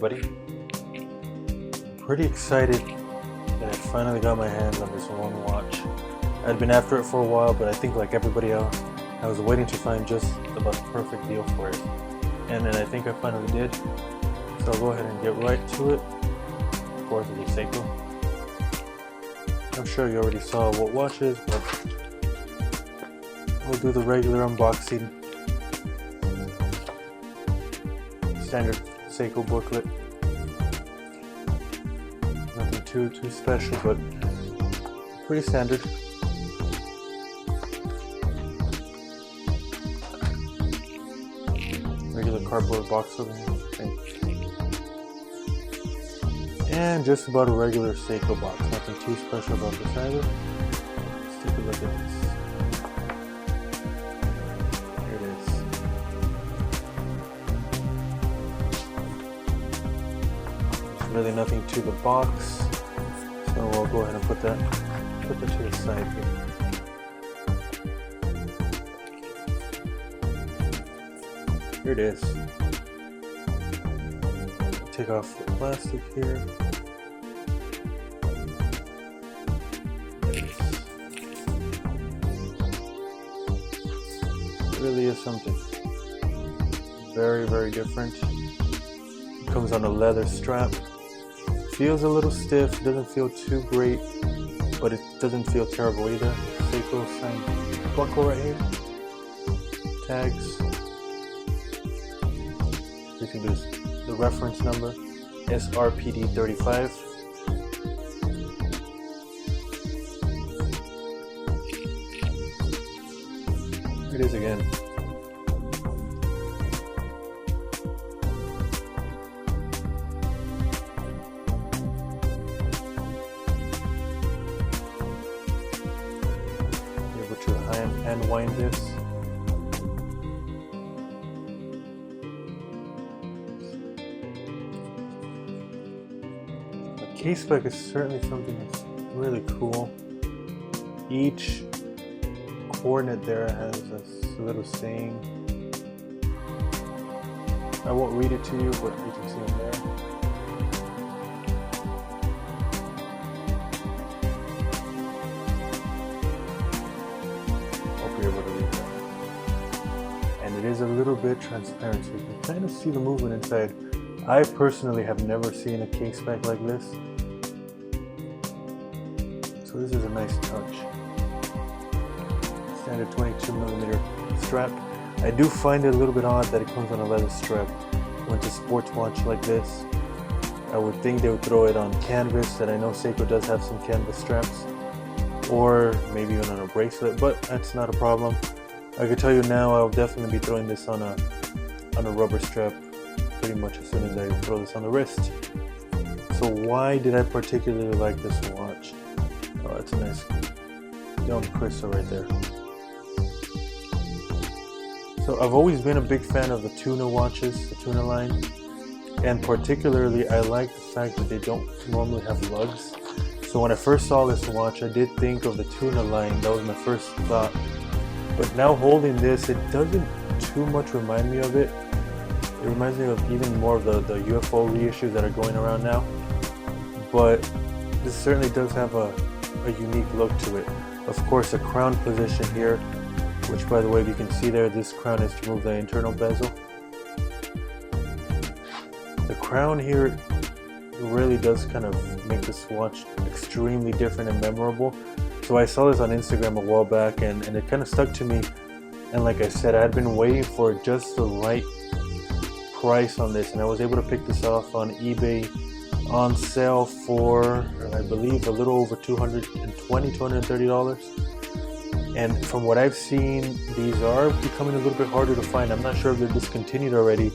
everybody. I'm pretty excited that I finally got my hands on this one watch. I'd been after it for a while, but I think like everybody else, I was waiting to find just about the perfect deal for it. And then I think I finally did. So I'll go ahead and get right to it. Of course, it's a Seiko. I'm sure you already saw what watch is, but we'll do the regular unboxing. Standard Seiko booklet. Nothing too special, but pretty standard. Regular cardboard box opening, and just about a regular Seiko box. Nothing too special about this either. Let's take a look at this. Here it is. There's really nothing to the box, so we'll go ahead and put that to the side here. Here it is. Take off the plastic here. It really is something very different. It comes on a leather strap. Feels a little stiff, doesn't feel too great, but it doesn't feel terrible either. Seiko signed buckle right here. Tags. Basically the reference number, SRPD35. Here it is again. You're able to hand wind this. Case spec is certainly something that's really cool. Each coordinate there has a little saying. I won't read it to you, but you can see them there. Hope you're able to read that. And it is a little bit transparent, so you can kind of see the movement inside. I personally have never seen a case spec like this. So this is a nice touch. Standard 22mm strap. I do find it a little bit odd that it comes on a leather strap. When it's a sports watch like this, I would think they would throw it on canvas, and I know Seiko does have some canvas straps, or maybe even on a bracelet, but that's not a problem. I can tell you now, I'll definitely be throwing this on a rubber strap pretty much as soon as I throw this on the wrist. So why did I particularly like this watch? Oh, that's a nice young crystal right there. So I've always been a big fan of the tuna watches, the tuna line, and particularly I like the fact that they don't normally have lugs. So when I first saw this watch, I did think of the tuna line. That was my first thought. But now holding this, it doesn't too much remind me of it. It reminds me of even more of the UFO reissues that are going around now. But this certainly does have a unique look to it. Of course, a crown position here, which by the way, if you can see there, this crown is to move the internal bezel. The crown here really does kind of make this watch extremely different and memorable. So I saw this on Instagram a while back, and it kind of stuck to me. And like I said, I had been waiting for just the right price on this, and I was able to pick this off on eBay on sale for, I believe, a little over $230. And from what I've seen, these are becoming a little bit harder to find. I'm not sure if they're discontinued already,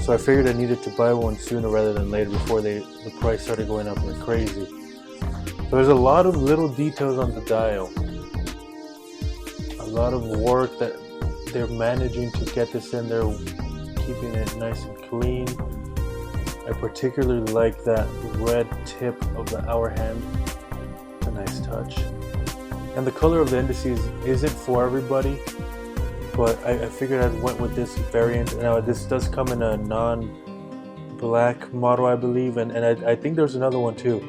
so I figured I needed to buy one sooner rather than later before the price started going up like crazy. So there's a lot of little details on the dial, a lot of work that they're managing to get this in there, keeping it nice and clean. I particularly like that red tip of the hour hand. It's a nice touch. And the color of the indices isn't for everybody, but I figured I went with this variant. Now this does come in a black model, I believe, and I think there's another one too.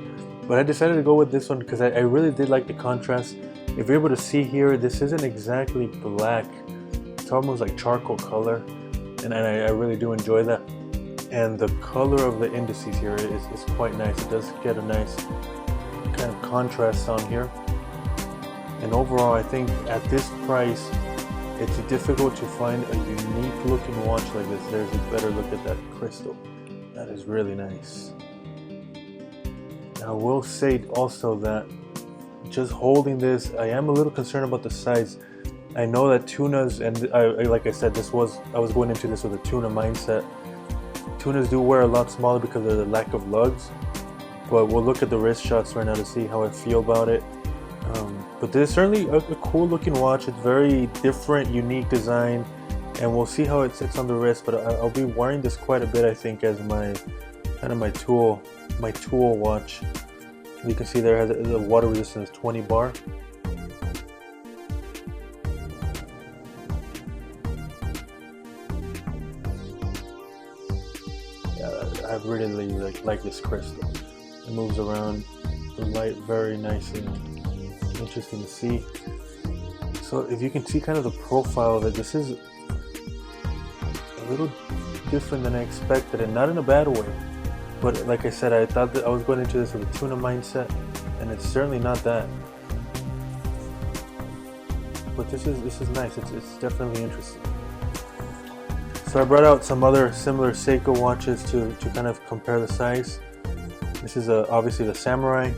But I decided to go with this one because I really did like the contrast. If you're able to see here, this isn't exactly black. It's almost like charcoal color, and I really do enjoy that. And the color of the indices here is quite nice. It does get a nice kind of contrast on here. And overall, I think at this price, it's difficult to find a unique looking watch like this. There's a better look at that crystal. That is really nice. I will say also that just holding this, I am a little concerned about the size. I know that tunas, and like I said, I was going into this with a tuna mindset. Tunas do wear a lot smaller because of the lack of lugs, but we'll look at the wrist shots right now to see how I feel about it. But this is certainly a cool looking watch. It's very different, unique design, and we'll see how it sits on the wrist. But I'll be wearing this quite a bit, I think, as my kind of my tool watch. You can see there has a water resistance 20 bar. Yeah, I really like this crystal. It moves around the light very nicely and interesting to see. So if you can see kind of the profile of it, this is a little different than I expected, and not in a bad way. But like I said, I thought that I was going into this with a tuna mindset, and it's certainly not that. But this is nice. It's definitely interesting. So I brought out some other similar Seiko watches to kind of compare the size. This is obviously the Samurai.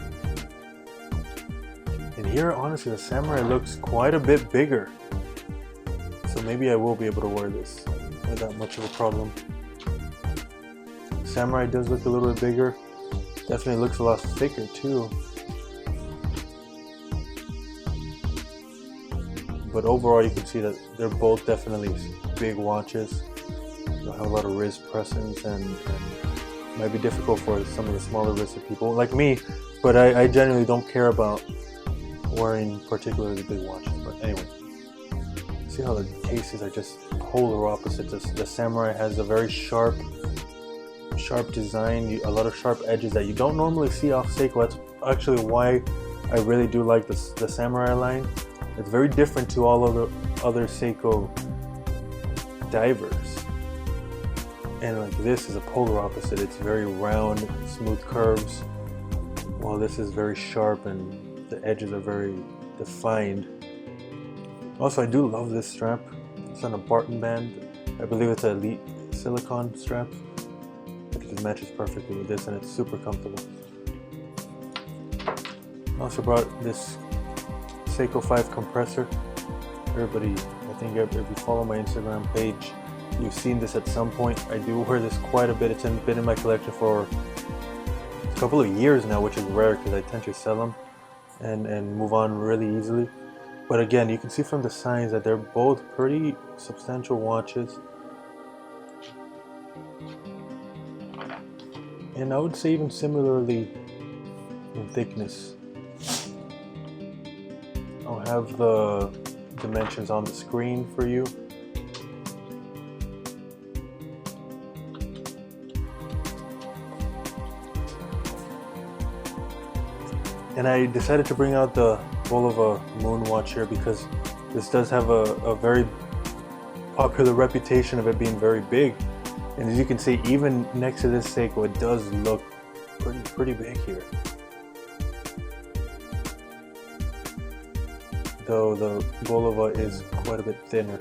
And here, honestly, the Samurai looks quite a bit bigger. So maybe I will be able to wear this without much of a problem. Samurai does look a little bit bigger. Definitely looks a lot thicker too. But overall, you can see that they're both definitely big watches. They'll have a lot of wrist pressings, and might be difficult for some of the smaller wristed people like me. But I generally don't care about wearing particularly big watches. But anyway, see how the cases are just polar opposites. The Samurai has a very sharp design, a lot of sharp edges that you don't normally see off Seiko. That's actually why I really do like the Samurai line. It's very different to all other Seiko divers. And like this is a polar opposite. It's very round, smooth curves, while this is very sharp and the edges are very defined. Also, I do love this strap. It's on a Barton band. I believe it's an Elite silicone strap. I think it matches perfectly with this, and it's super comfortable. I also brought this Seiko 5 compressor. Everybody, I think if you follow my Instagram page, you've seen this at some point. I do wear this quite a bit. It's been in my collection for a couple of years now, which is rare because I tend to sell them and move on really easily. But again, you can see from the signs that they're both pretty substantial watches. And I would say even similarly in thickness. I'll have the dimensions on the screen for you. And I decided to bring out the Bulova Moon watch here because this does have a very popular reputation of it being very big. And as you can see, even next to this Seiko, it does look pretty big here. Though the Bulova is quite a bit thinner.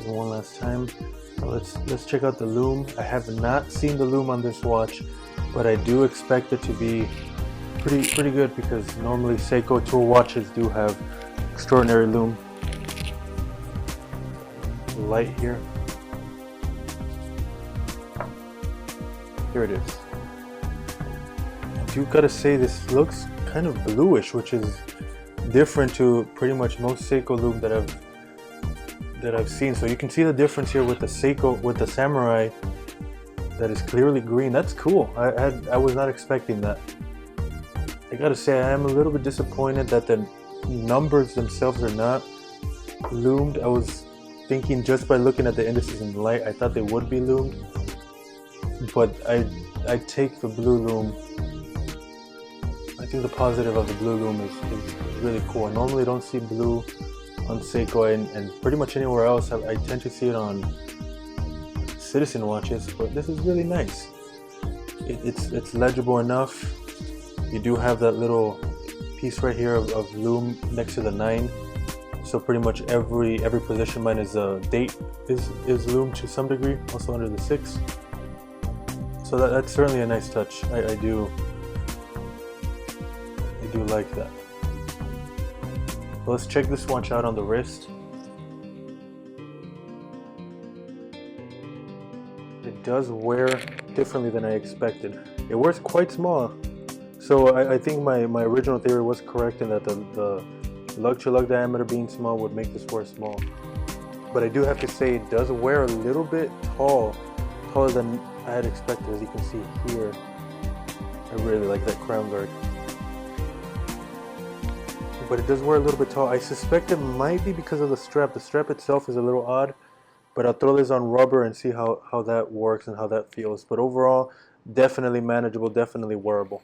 One last time. Let's check out the Loom. I have not seen the Loom on this watch, but I do expect it to be pretty good because normally Seiko tool watches do have extraordinary Loom. Light here. Here it is. I do gotta say this looks kind of bluish, which is different to pretty much most Seiko Loom that I've seen. So you can see the difference here with the Seiko, with the Samurai. that is clearly green. That's cool. I was not expecting that. I gotta say, I am a little bit disappointed that the numbers themselves are not loomed. I was thinking just by looking at the indices in the light, I thought they would be loomed. But I take the blue loom. I think the positive of the blue loom is really cool. I normally don't see blue on Seiko and pretty much anywhere else. I tend to see it on Citizen watches, but this is really nice. It's legible enough. You do have that little piece right here of loom next to the 9. So pretty much every position mine is a date is loomed to some degree, also under the 6. So that's certainly a nice touch. I do like that. So let's check this watch out on the wrist. It does wear differently than I expected. It wears quite small. So I think my original theory was correct in that the lug to lug diameter being small would make this wear small. But I do have to say it does wear a little bit taller than I had expected, as you can see here. I really like that crown guard. But it does wear a little bit tall. I suspect it might be because of the strap. The strap itself is a little odd, but I'll throw this on rubber and see how that works and how that feels. But overall, definitely manageable, definitely wearable.